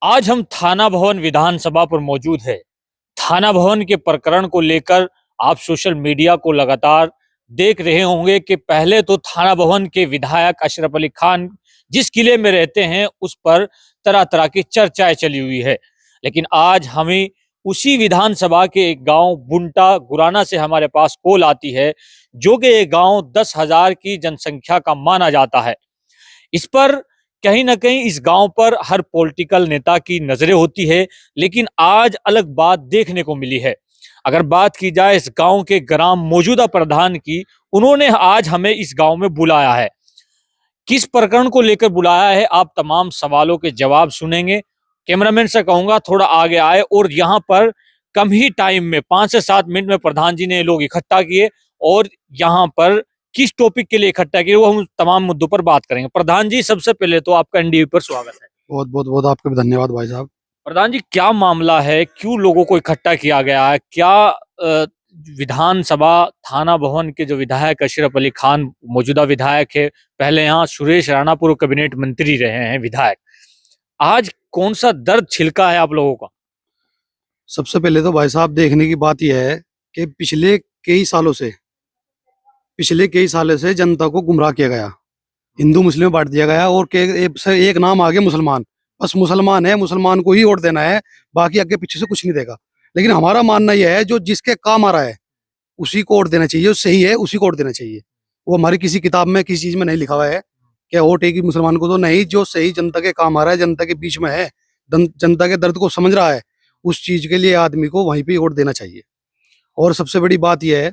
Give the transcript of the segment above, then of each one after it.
आज हम थाना भवन विधानसभा पर मौजूद है। थाना भवन के प्रकरण को लेकर आप सोशल मीडिया को लगातार देख रहे होंगे कि पहले तो थाना भवन के विधायक अशरफ अली खान जिस किले में रहते हैं उस पर तरह तरह की चर्चाएं चली हुई है। लेकिन आज हमें उसी विधानसभा के एक गांव बुंटा गुराना से हमारे पास कॉल आती है, जो कि एक गांव 10,000 की जनसंख्या का माना जाता है। इस पर कहीं ना कहीं इस गांव पर हर पॉलिटिकल नेता की नजरें होती है, लेकिन आज अलग बात देखने को मिली है। अगर बात की जाए इस गांव के ग्राम मौजूदा प्रधान की, उन्होंने आज हमें इस गांव में बुलाया है। किस प्रकरण को लेकर बुलाया है, आप तमाम सवालों के जवाब सुनेंगे। कैमरामैन से कहूंगा थोड़ा आगे आए, और यहाँ पर कम ही टाइम में 5 से 7 मिनट में प्रधान जी ने लोग इकट्ठा किए, और यहाँ पर किस टॉपिक के लिए इकट्ठा किए वो हम तमाम मुद्दों पर बात करेंगे। प्रधान जी, सबसे पहले तो आपका एनडीवी पर स्वागत है। बहुत बहुत बहुत आपका भी धन्यवाद भाई साहब। प्रधान जी, क्या मामला है, क्यों लोगों को इकट्ठा किया गया है? क्या विधानसभा थाना भवन के जो विधायक अशरफ अली खान मौजूदा विधायक है, पहले यहाँ सुरेश राणा पूर्व कैबिनेट मंत्री रहे हैं विधायक, आज कौन सा दर्द छिलका है आप लोगों का? सबसे पहले तो भाई साहब देखने की बात यह है कि पिछले कई सालों से जनता को गुमराह किया गया, हिंदू मुस्लिम में बांट दिया गया, और एक नाम आ गया मुसलमान। बस मुसलमान है, मुसलमान को ही वोट देना है, बाकी आगे पीछे से कुछ नहीं देगा। लेकिन हमारा मानना यह है जो जिसके काम आ रहा है उसी को वोट देना चाहिए, जो सही है उसी को वोट देना चाहिए। वो हमारी किसी किताब में किसी चीज में नहीं लिखा हुआ है कि वोट एक ही मुसलमान को, तो नहीं, जो सही जनता के काम आ रहा है, जनता के बीच में है, जनता के दर्द को समझ रहा है, उस चीज के लिए आदमी को वहीं पे वोट देना चाहिए। और सबसे बड़ी बात यह है,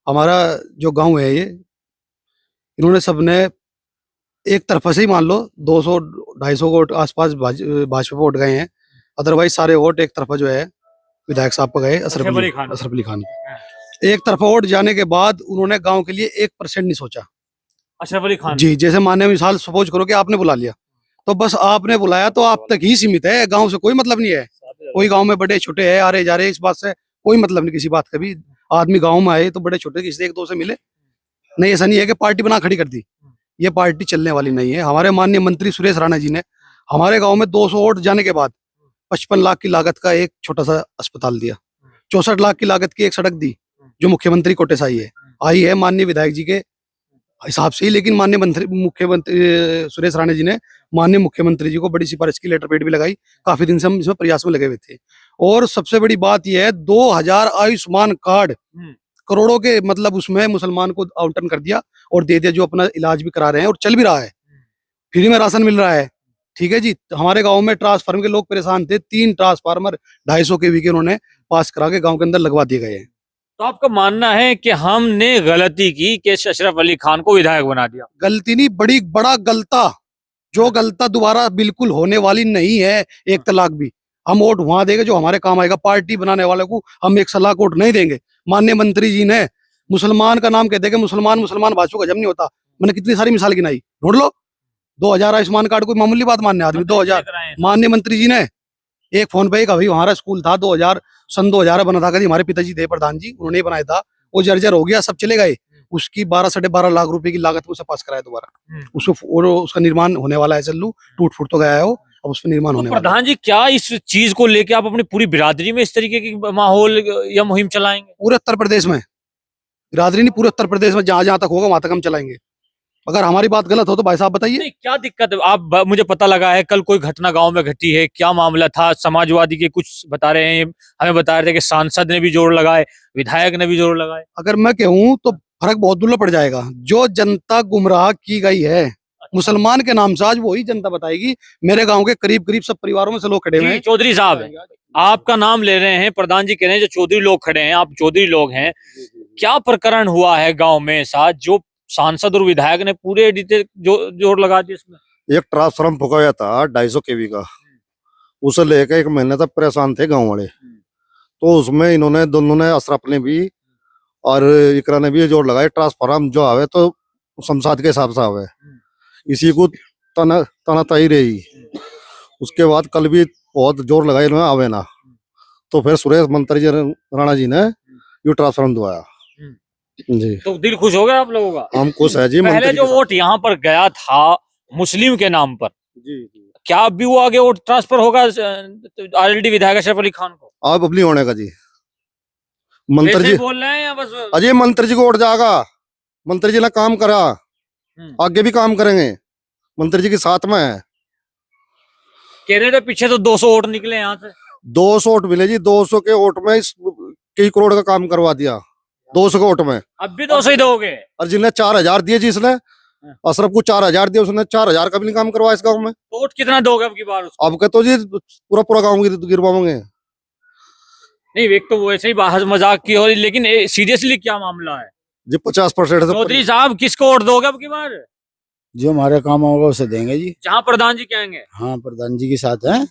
हमारा जो गांव है ये, इन्होंने सबने एक तरफा से ही मान लो 200-250 वोट आसपास भाजपा पे वोट गए हैं। अदरवाइज सारे वोट एक तरफा जो है विधायक साहब को गए, अशरफ अली खान पे। एक तरफा वोट जाने के बाद उन्होंने गांव के लिए 1% नहीं सोचा। अशरफ अली खान जी, जैसे माननीय मिसाल सपोज करो कि आपने बुला लिया, तो बस आपने बुलाया तो आप तक ही सीमित है, गांव से कोई मतलब नहीं है। कोई गांव में बड़े छोटे है, आ रहे जा रहे, इस बात से कोई मतलब नहीं किसी बात का भी। आदमी गांव में आए तो बड़े छोटे किसी एक दो से मिले, नहीं ऐसा नहीं है कि पार्टी बना खड़ी कर दी। ये पार्टी चलने वाली नहीं है। हमारे माननीय मंत्री सुरेश राणा जी ने हमारे गांव में 200 वोट जाने के बाद 55 लाख की लागत का एक छोटा सा अस्पताल दिया, 64 लाख की लागत की एक सड़क दी, जो मुख्यमंत्री कोटे से आई है माननीय विधायक जी के हिसाब से ही। लेकिन माननीय मुख्यमंत्री सुरेश राणा जी ने माननीय मुख्यमंत्री जी को बड़ी सिफारिश की लेटर पेड भी लगाई। काफी दिन से हम इसमें प्रयास में लगे हुए थे। और सबसे बड़ी बात यह है, 2000 आयुष्मान कार्ड करोड़ों के, मतलब उसमें मुसलमान को आवंटन कर दिया और दे दिया, जो अपना इलाज भी करा रहे हैं और चल भी रहा है, फ्री में राशन मिल रहा है। ठीक है जी। हमारे गांव में ट्रांसफार्मर के लोग परेशान थे, 3 ट्रांसफार्मर 250 केवी के उन्होंने पास करा के गांव के अंदर लगवा दिए गए हैं। तो आपका मानना है कि हमने गलती की कि अशरफ अली खान को विधायक बना दिया? गलती नहीं, बड़ा गलता, जो गलता दोबारा बिल्कुल होने वाली नहीं है। 1 तलाक भी हम वोट वहां देंगे जो हमारे काम आएगा। पार्टी बनाने वाले को हम 1 तलाक वोट नहीं देंगे। माननीय मंत्री जी ने मुसलमान का नाम कहते कि मुसलमान भाषा का जम नहीं होता। मैंने कितनी सारी मिसाल गिनाई, ढूंढ लो। 2000 आयुष्मान कार्ड कोई मामूली बात मानने आदमी, 2000 माननीय मंत्री जी ने एक फोन पे, भाई हमारा स्कूल था 2000 2000 बना था, कभी हमारे पिताजी थे प्रधान जी, उन्होंने बनाया था, वो जर्जर हो गया, सब चले गए। उसकी 12-12.5 लाख रुपए की लागत में उसे पास कराया दोबारा। उसका निर्माण होने वाला है, चल्लू टूट फूट तो गया है वो, अब उसमें निर्माण होने वाला है। प्रधान जी, क्या इस चीज को लेके आप अपनी पूरी बिरादरी में इस तरीके की माहौल या मुहिम चलाएंगे? पूरे उत्तर प्रदेश में, बिरादरी नहीं, पूरे उत्तर प्रदेश में जहां जहां तक होगा वहां तक हम चलाएंगे। अगर हमारी बात गलत हो तो भाई साहब बताइए। क्या दिक्कत है? आप मुझे पता लगा है कल कोई घटना गांव में घटी है, क्या मामला था? समाजवादी के कुछ बता रहे हैं, हमें बता रहे थे कि सांसद ने भी जोर लगाए, विधायक ने भी जोर लगाए। अगर मैं कहूँ तो फर्क बहुत दूर पड़ जाएगा। जो जनता गुमराह की गई है मुसलमान के नाम से, आज वही जनता बताएगी। मेरे गांव के करीब करीब सब परिवारों में से लोग खड़े हुए हैं। चौधरी साहब, आपका नाम ले रहे हैं, प्रधान जी कह रहे हैं जो चौधरी लोग खड़े हैं, आप चौधरी लोग हैं। क्या प्रकरण हुआ है गांव में साथ, जो सांसद और विधायक ने पूरे जोर लगा दिया इसमें? एक ट्रांसफार्मर फूका गया था 250 केवी का, उसे लेकर 1 महीने तक परेशान थे गांव वाले। तो उसमें इन्होंने दोनों ने, अशरफ ने भी और इकरा ने भी जोर लगाया, ट्रांसफार्मर जो आवे तो शमशाद के हिसाब से आवे, इसी को तनाताई रही। उसके बाद कल भी बहुत जोर लगाया इन्होंने, आवे ना, तो फिर सुरेश मंत्री जी राणा जी ने ये ट्रांसफार्मर दवाया जी। तो दिल खुश हो गया आप लोगों का? हम खुश है जी। पहले जो वोट यहाँ पर गया था मुस्लिम के नाम पर, जी, क्या अब भी वो आगे वोट ट्रांसफर होगा आरएलडी विधायक अशरफ अली खान को? अब अपनी होने का जी। मंत्री वैसे जी ही बोल रहे हैं या बस? अजय मंत्री जी को वोट जाएगा। मंत्री जी ने काम करा, आगे भी काम करेंगे, मंत्री जी के साथ में है। कह रहे थे पीछे तो 200 वोट निकले यहाँ से। 200 वोट मिले जी, 200 के वोट में कई करोड़ का काम करवा दिया 200 के वोट में। अब भी 200 ही दोगे? और जिन्हें 4000 दिए जी, इसने अशरफ को 4000 दिया, उसने 4000 का भी नहीं काम करवाया इस गाँव में। तो वोट कितना दोगे अब की बार उसको? अब के तो जी पूरा पूरा गाँव गिरवाओगे। नहीं, एक तो वैसे ही बहस मजाक की हो रही, लेकिन सीरियसली क्या मामला है जी? 50% चौधरी साहब, किसको वोट दोगे अब की बार? जो हमारे काम होगा उसे देंगे जी। जहाँ प्रधान जी कहेंगे। हाँ, प्रधान जी के साथ हैं।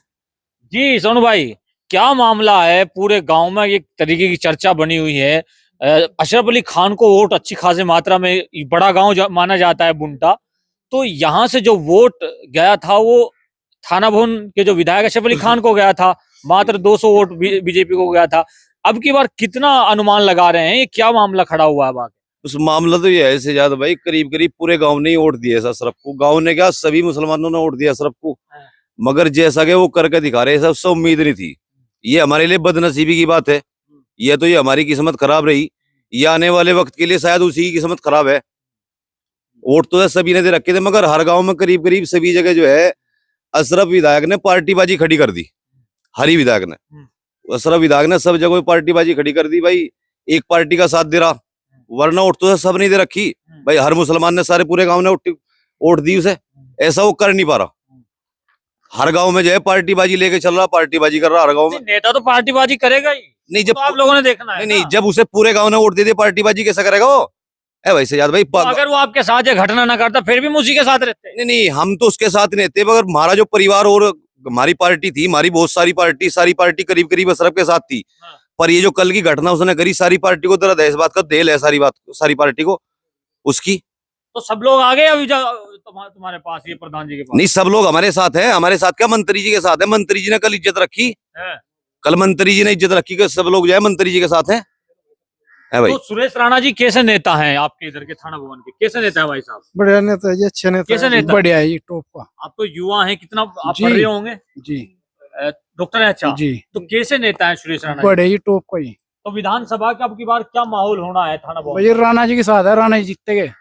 जी सोनू भाई, क्या मामला है? पूरे गांव में एक तरीके की चर्चा बनी हुई है। अशरफ अली खान को वोट अच्छी खासी मात्रा में, बड़ा गांव माना जाता है बुंटा, तो यहाँ से जो वोट गया था वो थाना भवन के जो विधायक अशरफ अली खान को गया था, मात्र 200 वोट बीजेपी को गया था। अब की बार कितना अनुमान लगा रहे हैं? ये क्या मामला खड़ा हुआ है बाकी? उस मामला तो ये है सिजाद भाई, करीब करीब पूरे गांव ने ही वोट दिए अशरफ को। गांव ने क्या, सभी मुसलमानों ने वोट दिया अशरफ को। मगर जैसा कि वो करके दिखा रहे सब उससे उम्मीद नहीं थी। ये हमारे लिए बदनसीबी की बात है। ये तो ये हमारी किस्मत खराब रही, ये आने वाले वक्त के लिए शायद उसी की किस्मत खराब है। वोट तो सभी ने दे रखे थे, मगर हर गांव में करीब करीब सभी जगह जो है अशरफ विधायक ने पार्टीबाजी खड़ी कर दी। हरी विधायक ने, अशरफ विधायक ने सब जगह पार्टीबाजी खड़ी कर दी भाई। एक पार्टी का साथ दे रहा, वरना वोट तो सब नहीं दे रखी भाई। हर मुसलमान ने, सारे पूरे गांव ने वोट दी उसे। ऐसा वो कर नहीं पा रहा। हर गांव में जो है पार्टीबाजी लेके चल रहा, पार्टीबाजी कर रहा हर गांव में। नेता तो पार्टीबाजी करेगा ही नहीं, जब तो आप लोगों ने देखना है नहीं, ना। जब उसे पूरे गांव ने वोट दे दिए, पार्टीबाजी कैसा करेगा वो? है भाई सजाद भाई। तो अगर वो आपके साथ ये घटना ना करता फिर भी उसी के साथ रहते। नहीं नहीं, हम तो उसके साथ नहीं थे, मगर हमारा जो परिवार और हमारी पार्टी थी, हमारी बहुत सारी पार्टी करीब करीब अशरफ के साथ थी। पर ये जो कल की घटना उसने करी, सारी पार्टी को दर्द है, इस बात का देल है सारी पार्टी को उसकी। तो सब लोग आ गए अभी तुम्हारे पास, ये प्रधान जी के पास? नहीं, सब लोग हमारे साथ हैं। हमारे साथ क्या, मंत्री जी के साथ है। मंत्री जी ने कल इज्जत रखी, कल मंत्री जी ने इज्जत रखी कि सब लोग जो है मंत्री जी के साथ हैं। है भाई। तो सुरेश राणा जी कैसे नेता हैं आपके इधर के थाना भवन के? कैसे नेता है भाई साहब? बढ़िया नेता है जी, अच्छे नेता कैसे नेता? बढ़िया है जी, टॉप का। आप तो युवा हैं, कितना आप जी। पढ़ रहे होंगे? जी डॉक्टर है? अच्छा जी, तो कैसे नेता है सुरेश राणा जी? बढ़िया ही, टॉप का ही। तो विधानसभा का अब की बार क्या माहौल होना है थाना भवन? भाई राणा जी के साथ है, राणा जी जीतते गए।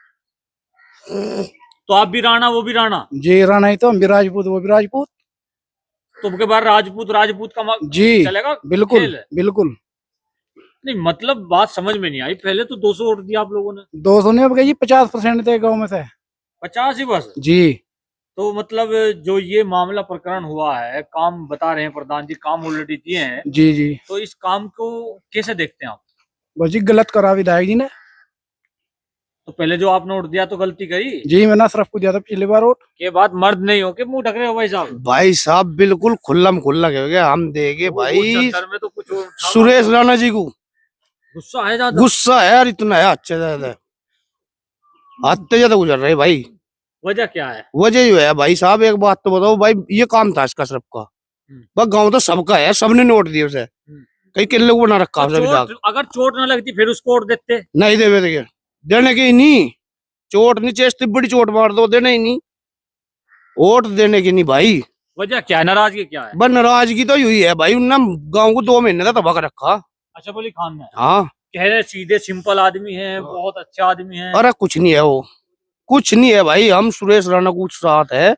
तो आप भी राणा, वो भी राणा? जी, राणा ही तो, हम भी राजपूत, वो भी राजपूत। तो अब की बार राजपूत का जी चलेगा? बिल्कुल खेल है? बिल्कुल। नहीं, मतलब बात समझ में नहीं आई। पहले तो 200 वोट दिया आप लोगों ने। 200 ने, अब गई 50% थे गाँव में से। 50 ही बस? जी। तो मतलब जो ये मामला प्रकरण हुआ है, काम बता रहे हैं प्रधान जी, काम ऑलरेडी दिए हैं, जी जी, तो इस काम को कैसे देखते हैं आप? बस जी गलत करा विधायक जी ने। तो पहले जो आपने वोट दिया तो गलती करी जी, मैंने अशरफ को दिया था पिछली बार वोट। के बाद मर्द नहीं हो के मुंह ढक रहे हो भाई साहब? भाई साहब बिल्कुल खुल्लम खुल्ला हो गया, हम देंगे भाई सर में तो कुछ और था। सुरेश राणा जी को गुस्सा है ज्यादा? गुस्सा है यार, इतना है अच्छे ज्यादा हद ज्यादा गुजर रहे भाई। वजह क्या है? वजह जो है भाई साहब, एक बात तो बताओ भाई, ये काम था इसका अशरफ का, बस गाँव तो सबका है, सबने नोट दिए उसे, कई किले को बना रखा तो अगर चोट ना लगती फिर उसको वोट देते? नहीं देवे, देने की नहीं, चोट नहीं चेस्ती, बड़ी चोट मार दो, देने ही नहीं, वोट देने की नहीं भाई। वजह क्या है? नाराजगी क्या है? बस नाराजगी तो यही है भाई, उनने गाँव को 2 महीने तक तबाह कर रखा। अशरफ अली खान ने? हाँ, कह रहे सीधे सिंपल आदमी है, बहुत अच्छा आदमी है। अरे कुछ नहीं है वो, कुछ नहीं है भाई, हम सुरेश राणा को साथ है,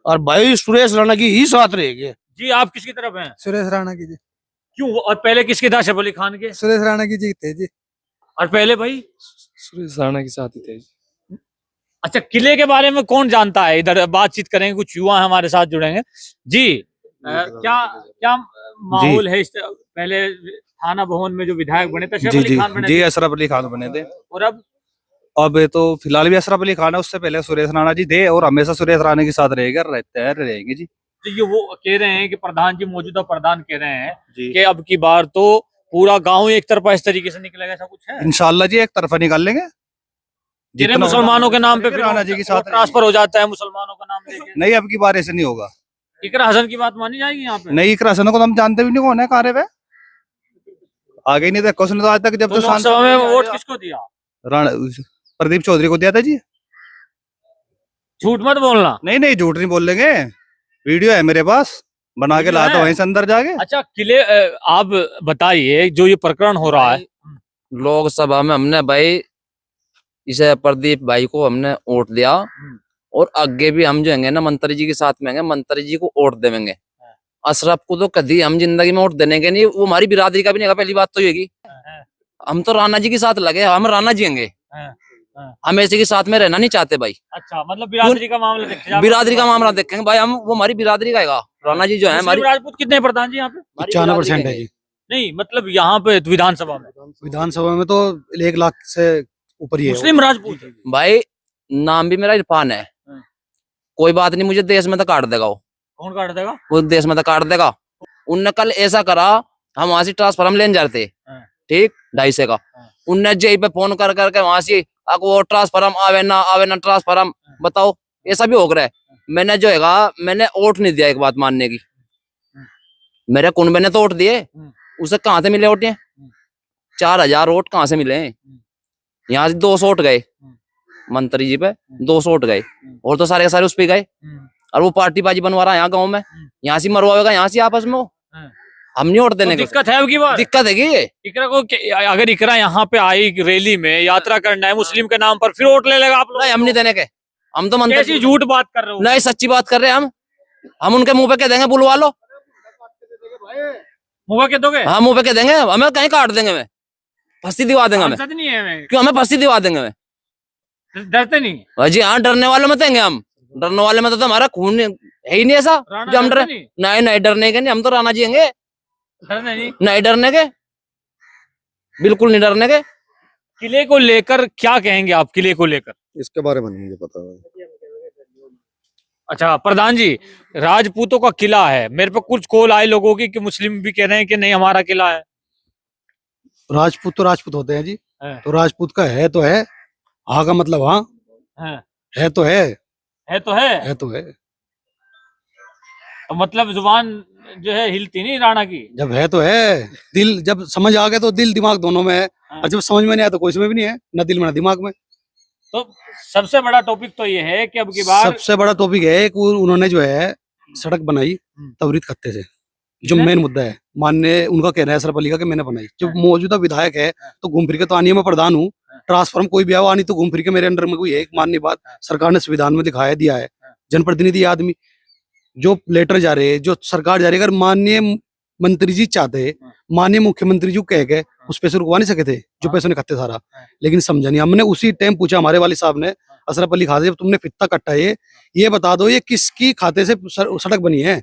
और भाई सुरेश राणा की ही साथ रहेंगे। जी, आप किसकी तरफ हैं? सुरेश राणा की जी। क्यों? और पहले किसके था? अशरफ अली खान के? सुरेश राणा की जीते जी। और पहले भाई? सुरेश राणा के साथ ही थे जी। अच्छा, किले के बारे में कौन जानता है? इधर बातचीत करेंगे, कुछ युवा हमारे साथ जुड़ेंगे। जी, क्या क्या माहौल है? पहले थाना भवन में जो विधायक बने थे अशरफ अली खान बने जी, थे, अशरफ अली खान बने थे। और अब ये तो फिलहाल भी अशरफ अली खान है, उससे पहले सुरेश राणा जी थे, और हमेशा सुरेश राणा के साथ रहेंगे जी। तो ये वो कह रहे हैं कि प्रधान जी, मौजूदा प्रधान कह रहे हैं जी, कि अब की बार तो पूरा गांव एक तरफा इस तरीके से निकलेगा, ऐसा कुछ है? इंशाल्लाह जी, एक तरफा निकाल लेंगे। जितने मुसलमानों के नाम पे फिर राणा जी के साथ ट्रांसफर हो जाता है, मुसलमानों का नाम लेके। नहीं, अब की बार ऐसे नहीं होगा। इकरा हसन की बात मानी जाएगी यहाँ पे? नहीं, इकरा हसन को तो हम जानते भी नहीं कौन है, कार्य पे आगे नहीं देखा उसने तो आज तक। जब तो तो लोकसभा में वोट किसको दिया? प्रदीप चौधरी को दिया था जी। झूठ मत बोलना। नहीं नहीं, झूठ नहीं बोल लेंगे, वीडियो है मेरे पास, बना के वीडियो लाया था है? वहीं से अंदर जाके। अच्छा किले आप बताइए जो ये प्रकरण हो रहा है। लोकसभा में हमने भाई इसे प्रदीप भाई को हमने वोट दिया, और आगे भी हम जो हैंगे ना मंत्री जी के साथ में हैंगे, मंत्री जी को वोट देवेंगे। अशरफ को तो कभी हम जिंदगी में वोट देने के नहीं, वो हमारी बिरादरी का भी नहीं है। पहली बात तो ये हम तो राणा जी के साथ लगे, हम राणा जी होंगे, हम ऐसे के साथ में रहना नहीं चाहते भाई। अच्छा मतलब बिरादरी का मामला देखते हैं। बिरादरी का मामला देखेंगे भाई हम, वो हमारी बिरादरी का है। राणा जी जो है हमारी, राजपूत कितने हैं प्रधान जी यहाँ पे? हमारी 95% बिरादरी है के जी। नहीं मतलब यहाँ पे विधानसभा में विधानसभा में तो 1 लाख से ऊपर ही है। मुस्लिम राजपूत है। भाई नाम भी मेरा इरफान है। कोई बात नहीं, मुझे देश में तो काट देगा कौन काट देगा? वो देश में तो काट देगा। उनने कल ऐसा करा, हम वहां से ट्रांसफार्म लेने जा रहे थे, ठीक 250 का। उनने जेई पे फोन कर करके वहां से वो ट्रांसफार्म आवे ना ट्रांसफार्म, बताओ ऐसा भी हो रहा है। मैंने जो है मैंने वोट नहीं दिया, एक बात मानने की, मेरे कुनबे ने तो वोट दिए, उसे कहाँ से मिले वोट? 4000 वोट कहाँ से मिले? यहाँ से 200 वोट गए मंत्री जी पे, 200 वोट गए, और तो सारे के सारे उस पे गए। और वो पार्टीबाजी बनवा रहा है यहाँ गाँव में, यहाँ से मरवाएगा यहाँ से आपस में। हम नहीं वोट देने तो का, दिक्कत है अब की बार। दिक्कत है कि इकरा को अगर इकरा यहाँ पे आई रैली में यात्रा करना है मुस्लिम के नाम पर, फिर वोट ले लेगा आप लोग? नहीं, हम नहीं देने के। हम तो मंत्री कैसी झूठ बात कर रहे हो? नहीं, सच्ची बात कर रहे हैं हम उनके मुंह पे कह देंगे बुलवा लो। मुँह के दोगे? हाँ मुंह पे कह देंगे, हमें कहीं काट देंगे, हमें फांसी दिवा देंगे, हमें सांसद नहीं है मैं। क्यों, हमें फांसी दिवा देंगे, हमें डरते नहीं? जी हाँ, डरने वाले में देंगे हम, डरने वाले में तो हमारा खून है ही नहीं ऐसा राणा जो हम डरते डरे। नहीं? नहीं डरने के नहीं, हम तो राणा जी होंगे, डरते नहीं? नहीं डरने के, बिल्कुल नहीं डरने के। किले को लेकर क्या कहेंगे आप? किले को लेकर इसके बारे में नहीं मुझे पता है। अच्छा प्रधान जी, राजपूतों का किला है, मेरे पे कुछ कॉल आए लोगों की कि मुस्लिम भी कह रहे हैं कि नहीं हमारा किला है। राजपूत तो राजपूत होते हैं जी, है। तो राजपूत का है तो है, हाँ का मतलब हाँ, है तो है, है तो है, है तो है। तो मतलब जुबान जो है हिलती नहीं राणा की। जब है तो है, दिल जब समझ आ गया तो दिल दिमाग दोनों में है, और जब समझ में नहीं आया तो कोई इसमें भी नहीं है, ना दिल में ना दिमाग में। तो सबसे बड़ा टॉपिक तो ये है कि अब की बार सबसे बड़ा टॉपिक है कि उन्होंने जो है सड़क बनाई तवरीत खत्ते से, जो मेन मुद्दा है। माननीय उनका कहना है अशरफ अली का कि मैंने बनाई, जो मौजूदा विधायक है तो घूम फिर के तो आनी, मैं प्रधान हूँ, ट्रांसफार्म कोई भी आओ आनी तो घूम फिर के मेरे अंडर में कोई है। एक माननीय बात सरकार ने संविधान में दिखाया दिया है, जनप्रतिनिधि आदमी जो लेटर जा रहे हैं, जो सरकार जा रही है, अगर माननीय मंत्री जी चाहते, माननीय मुख्यमंत्री जी कह के उस पैसे रुकवा नहीं सके थे जो पैसे ने खत्ते सारा, लेकिन समझा नहीं। हमने उसी टाइम पूछा हमारे वाली साहब ने, अशरफ अली खान से, जब तुमने फित्ता कट्टा है ये बता दो ये किसकी खाते से सड़क बनी है?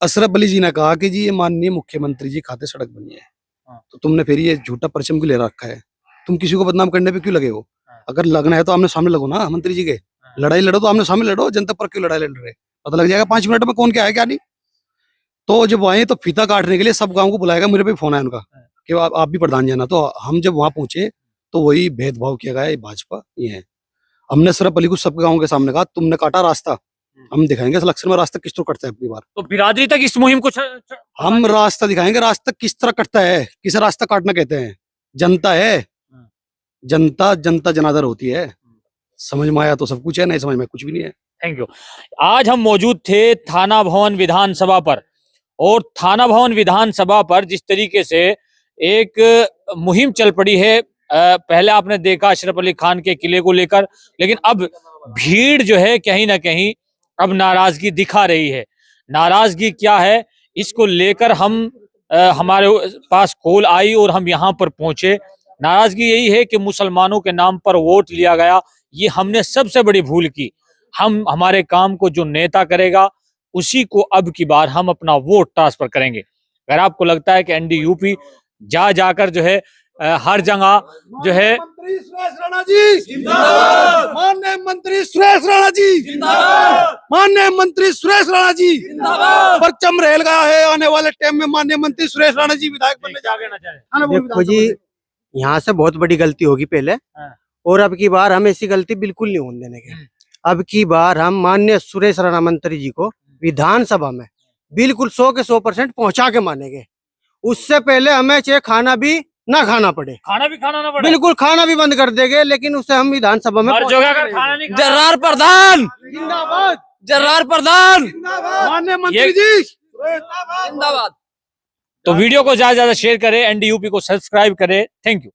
अशरफ अली जी ने कहा कि जी ये माननीय मुख्यमंत्री जी खाते सड़क बनी है। तो तुमने फिर ये झूठा परचम क्यों ले रखा है? तुम किसी को बदनाम करने पे क्यों लगे हो? अगर लगना है तो आमने सामने लगो ना, मंत्री जी के लड़ाई लड़ो तो आमने सामने लड़ो, जनता पर क्यों लड़ाई लड़ रहे? पता लग जाएगा 5 मिनट में कौन क्या है क्या नहीं। तो जब आए तो फीता काटने के लिए सब गांव को बुलाएगा, मेरे पे फोन आया उनका कि आप भी प्रधान जाना। तो हम जब वहां पहुंचे तो वही भेदभाव किया गया, ये भाजपा ये है। हमने अशरफ अली को सब गाँव के सामने कहा तुमने काटा रास्ता, हम दिखाएंगे इलेक्शन में रास्ता किस तरह कटता है अपनी बार। तो बिरादरी तक इस मुहिम को हम रास्ता दिखाएंगे, रास्ता किस तरह कटता है, किसे रास्ता काटना कहते हैं। जनता है, जनता जनता जनादर होती है। समझ में आया तो सब कुछ है, नहीं समझ में कुछ भी नहीं है। Thank you. आज हम मौजूद थे थाना भवन विधानसभा पर, और थाना भवन विधानसभा पर जिस तरीके से एक मुहिम चल पड़ी है, पहले आपने देखा अशरफ अली खान के किले को लेकर, लेकिन अब भीड़ जो है कहीं ना कहीं अब नाराजगी दिखा रही है। नाराजगी क्या है इसको लेकर हम हमारे पास कॉल आई और हम यहाँ पर पहुंचे। नाराजगी यही है कि मुसलमानों के नाम पर वोट लिया गया, ये हमने सबसे बड़ी भूल की। हम हमारे काम को जो नेता करेगा उसी को अब की बार हम अपना वोट ट्रांसफर करेंगे। अगर आपको लगता है कि एनडीयूपी जाकर जो है हर जगह जो है मंत्री सुरेश राणा जी जिंदाबाद, माननीय मंत्री सुरेश राणा जी जिंदाबाद, माननीय मंत्री सुरेश राणा जी जिंदाबाद, परचम रेल गया है आने वाले टाइम में माननीय मंत्री सुरेश राणा जी विधायक बनने जा रहे हैं। देखो जी, यहाँ से बहुत बड़ी गलती होगी पहले, और अब की बार हम ऐसी गलती बिल्कुल नहीं होने देंगे। अब की बार हम माननीय सुरेश राणा मंत्री जी को विधानसभा में बिल्कुल 100 के 100% पहुंचा के मानेंगे। उससे पहले हमें चाहे खाना भी ना खाना पड़े, खाना भी खाना ना पड़े, बिल्कुल खाना भी बंद कर देंगे, लेकिन उसे हम विधानसभा में खाना नहीं खाना। जर्रार प्रधान जिंदाबाद जर्रार प्रधान माननीय मंत्री ये- जी जिंदाबाद। तो वीडियो को ज्यादा से ज्यादा शेयर करें, एनडीयूपी को सब्सक्राइब करें। Thank you.